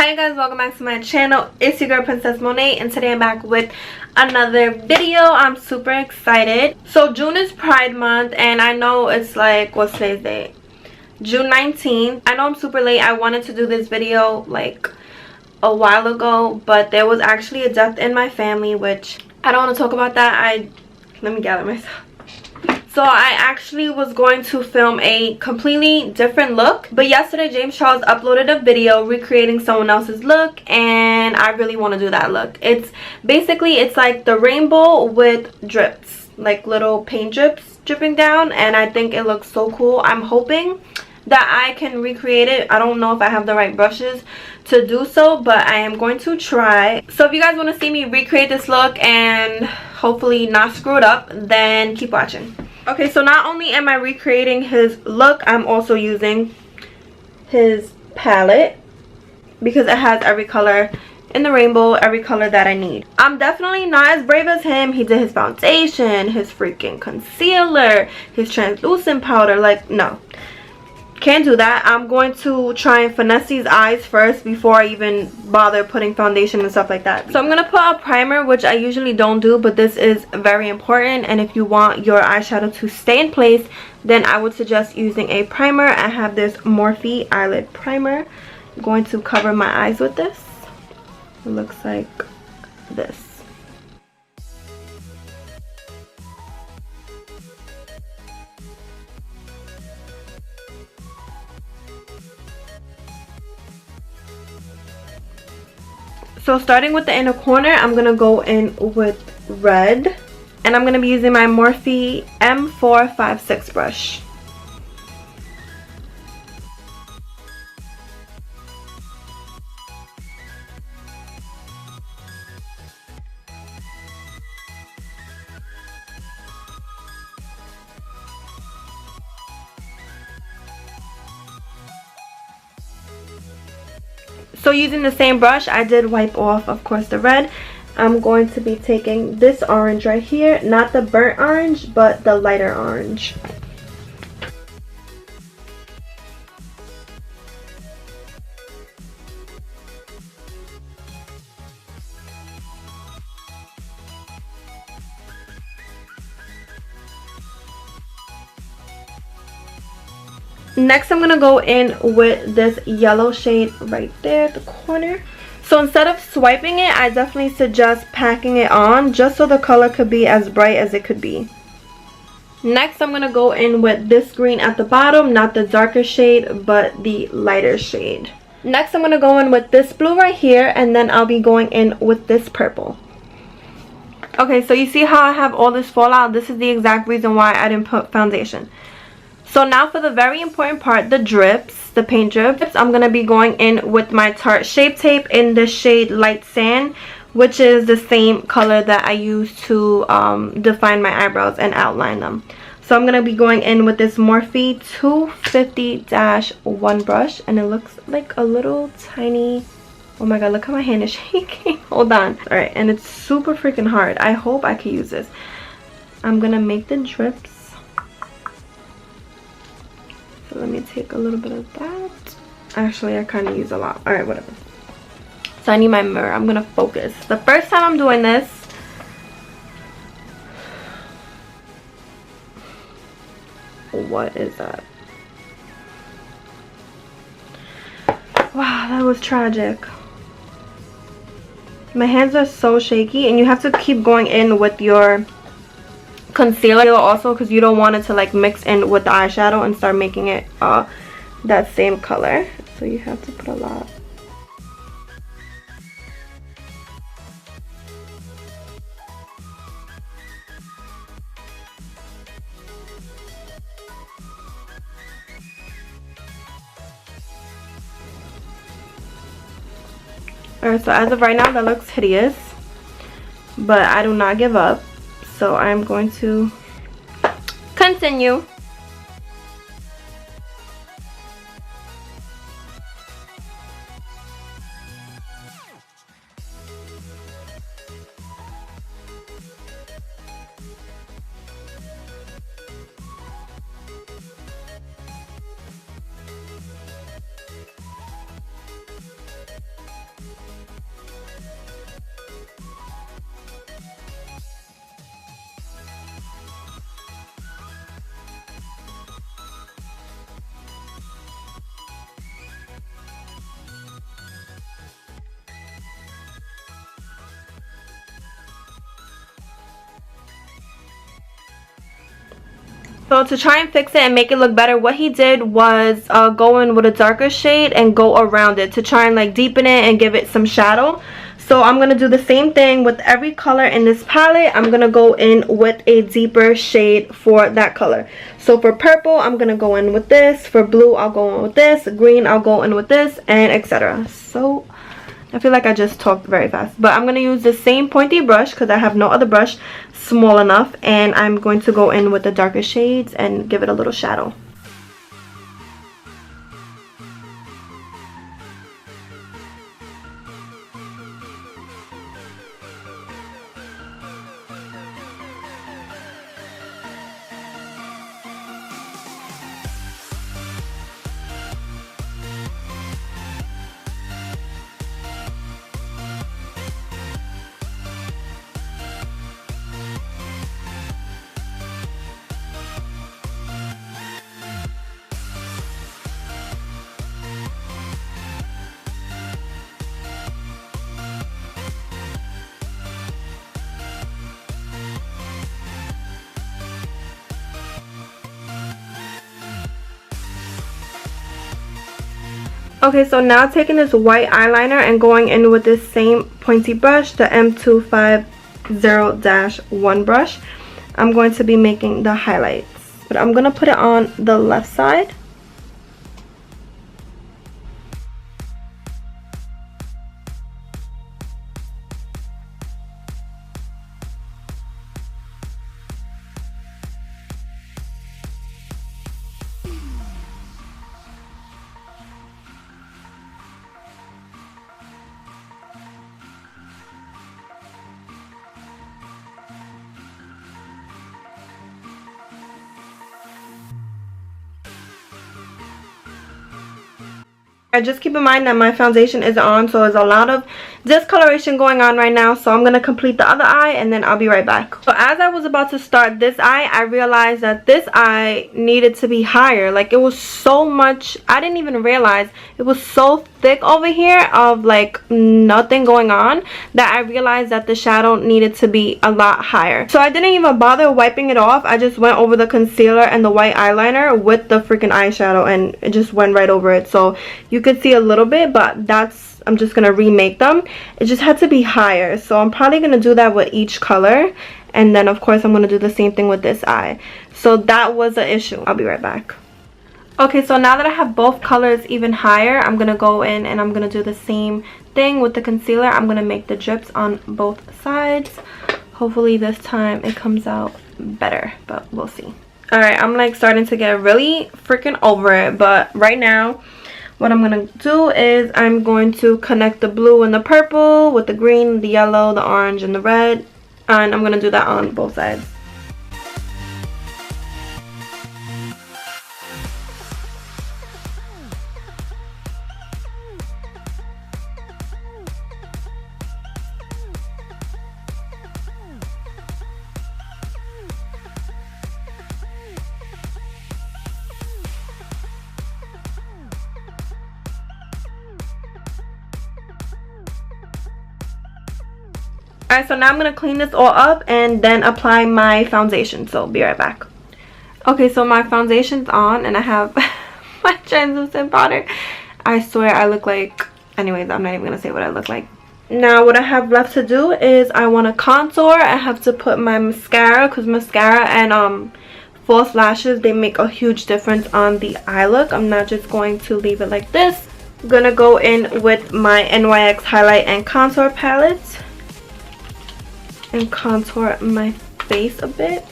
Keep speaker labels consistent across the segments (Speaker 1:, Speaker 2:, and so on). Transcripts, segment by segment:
Speaker 1: Hi guys, welcome back to my channel. It's your girl Princess Monet, and today I'm back with another video. I'm super excited. So June is Pride Month, and I know it's like, what's today's date? June 19th. I know I'm super late. I wanted to do this video like a while ago, but there was actually a death in my family, which I don't want to talk about that. Let me gather myself. So I actually was going to film a completely different look, but yesterday James Charles uploaded a video recreating someone else's look, and I really want to do that look. It's basically, it's like the rainbow with drips, like little paint drips dripping down, and I think it looks so cool. I'm hoping that I can recreate it. I don't know if I have the right brushes to do so, but I am going to try. So if you guys want to see me recreate this look and hopefully not screw it up, then keep watching. Okay, so not only am I recreating his look, I'm also using his palette because it has every color in the rainbow, every color that I need. I'm definitely not as brave as him. He did his foundation, his freaking concealer, his translucent powder. Like, no. Can't do that. I'm going to try and finesse these eyes first before I even bother putting foundation and stuff like that. So I'm going to put a primer, which I usually don't do, but this is very important. And if you want your eyeshadow to stay in place, then I would suggest using a primer. I have this Morphe eyelid primer. I'm going to cover my eyes with this. It looks like this. So starting with the inner corner, I'm going to go in with red. And I'm going to be using my Morphe M456 brush. So using the same brush, I did wipe off, of course, the red. I'm going to be taking this orange right here. Not the burnt orange, but the lighter orange. Next, I'm going to go in with this yellow shade right there at the corner. So instead of swiping it, I definitely suggest packing it on just so the color could be as bright as it could be. Next, I'm going to go in with this green at the bottom, not the darker shade, but the lighter shade. Next, I'm going to go in with this blue right here, and then I'll be going in with this purple. Okay, so you see how I have all this fallout? This is the exact reason why I didn't put foundation. So now for the very important part, the drips, the paint drips. I'm going to be going in with my Tarte Shape Tape in the shade Light Sand, which is the same color that I use to define my eyebrows and outline them. So I'm going to be going in with this Morphe 250-1 brush, and it looks like a little tiny, oh my god, look how my hand is shaking. Hold on. Alright, and it's super freaking hard. I hope I can use this. I'm going to make the drips. So let me take a little bit of that. Actually, I kind of use a lot. Alright, whatever. So I need my mirror. I'm going to focus. The first time I'm doing this, what is that? Wow, that was tragic. My hands are so shaky, and you have to keep going in with your concealer also, because you don't want it to like mix in with the eyeshadow and start making it that same color. So you have to put a lot. Alright, so as of right now, that looks hideous, but I do not give up. So I'm going to continue. So to try and fix it and make it look better, what he did was go in with a darker shade and go around it to try and like deepen it and give it some shadow. So I'm going to do the same thing with every color in this palette. I'm going to go in with a deeper shade for that color. So for purple, I'm going to go in with this. For blue, I'll go in with this. Green, I'll go in with this, and etc. So I feel like I just talked very fast. But I'm going to use the same pointy brush because I have no other brush small enough. And I'm going to go in with the darker shades and give it a little shadow. Okay, so now taking this white eyeliner and going in with this same pointy brush, the M250-1 brush, I'm going to be making the highlights. But I'm going to put it on the left side. Just keep in mind that my foundation is on, so there's a lot of discoloration going on right now. So I'm going to complete the other eye and then I'll be right back. So as I was about to start this eye, I realized that this eye needed to be higher. Like, it was so much, I didn't even realize it was so thick over here of like nothing going on, that I realized that the shadow needed to be a lot higher. So I didn't even bother wiping it off. I just went over the concealer and the white eyeliner with the freaking eyeshadow and it just went right over it. So you could see a little bit, but that's, I'm just gonna remake them. It just had to be higher, so I'm probably gonna do that with each color, and then of course I'm gonna do the same thing with this eye. So that was an issue. I'll be right back. Okay, so now that I have both colors even higher, I'm gonna go in and I'm gonna do the same thing with the concealer. I'm gonna make the drips on both sides. Hopefully this time it comes out better, but we'll see. Alright, I'm like starting to get really freaking over it, but right now what I'm going to do is I'm going to connect the blue and the purple with the green, the yellow, the orange, and the red. And I'm going to do that on both sides. Alright, so now I'm going to clean this all up and then apply my foundation. So be right back. Okay, so my foundation's on and I have my translucent powder. I swear I look like... Anyways, I'm not even going to say what I look like. Now what I have left to do is I want to contour. I have to put my mascara, because mascara and false lashes, they make a huge difference on the eye look. I'm not just going to leave it like this. I'm going to go in with my NYX highlight and contour palette and contour my face a bit.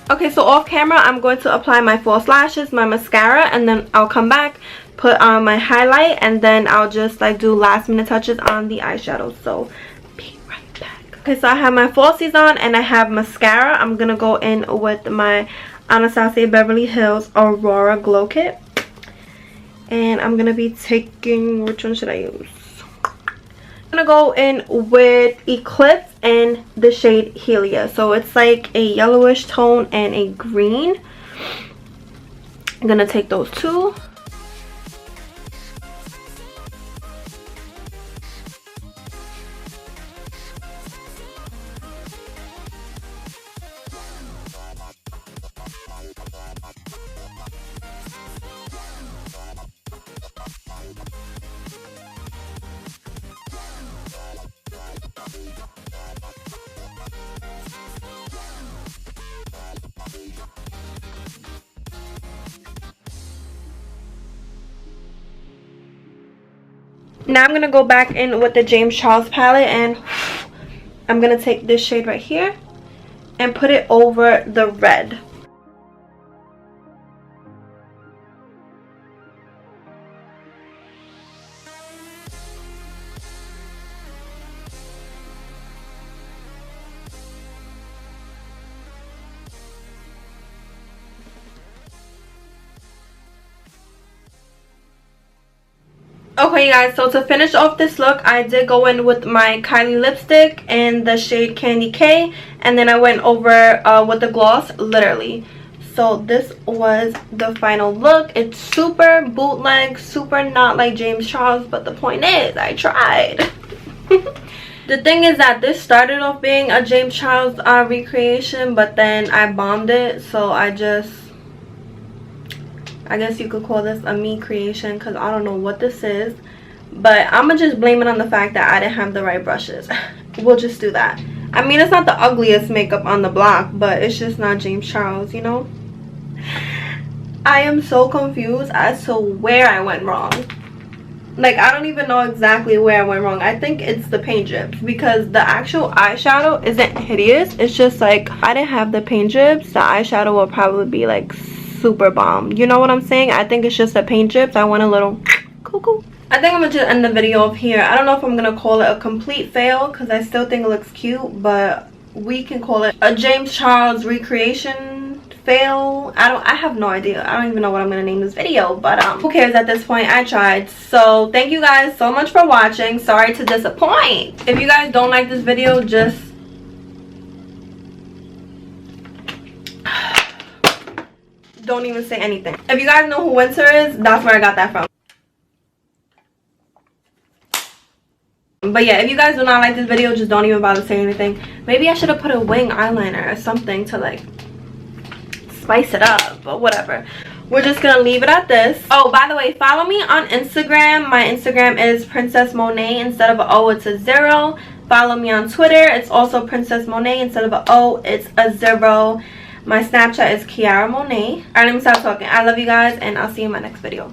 Speaker 1: Okay, so off camera I'm going to apply my false lashes, my mascara, and then I'll come back put on my highlight, and then I'll just like do last minute touches on the eyeshadow. So be right back. Okay, so I have my falsies on and I have mascara. I'm gonna go in with my Anastasia Beverly Hills Aurora Glow Kit, and I'm gonna be taking, which one should I use? I'm gonna go in with Eclipse and the shade Helia. So it's like a yellowish tone and a green. I'm gonna take those two. Now I'm gonna go back in with the James Charles palette, and I'm gonna take this shade right here and put it over the red. Okay guys, so to finish off this look, I did go in with my Kylie lipstick in the shade Candy K, and then I went over with the gloss, literally. So this was the final look. It's super bootleg, super not like James Charles, but the point is, I tried. The thing is that this started off being a James Charles recreation, but then I bombed it, so I guess you could call this a me creation, because I don't know what this is. But I'm going to just blame it on the fact that I didn't have the right brushes. We'll just do that. I mean, it's not the ugliest makeup on the block, but it's just not James Charles, you know? I am so confused as to where I went wrong. Like, I don't even know exactly where I went wrong. I think it's the paint drips, because the actual eyeshadow isn't hideous. It's just like, if I didn't have the paint drips, the eyeshadow will probably be like super bomb. You know what I'm saying? I think it's just the paint drips. I went a little cuckoo. I think I'm gonna just end the video off here. I don't know if I'm gonna call it a complete fail, because I still think it looks cute, but we can call it a James Charles recreation fail. I have no idea. I don't even know what I'm gonna name this video, but who cares at this point? I tried. So thank you guys so much for watching. Sorry to disappoint. If you guys don't like this video, just don't even say anything. If you guys know who Winter is, that's where I got that from. But yeah, if you guys do not like this video, just don't even bother saying anything. Maybe I should have put a wing eyeliner or something to like spice it up, but whatever. We're just gonna leave it at this. Oh, by the way, follow me on Instagram. My Instagram is Princess Monet. Instead of an O, it's a 0. Follow me on Twitter. It's also Princess Monet. Instead of an O, it's a 0. My Snapchat is Kiaramonet. Alright, let me stop talking. I love you guys, and I'll see you in my next video.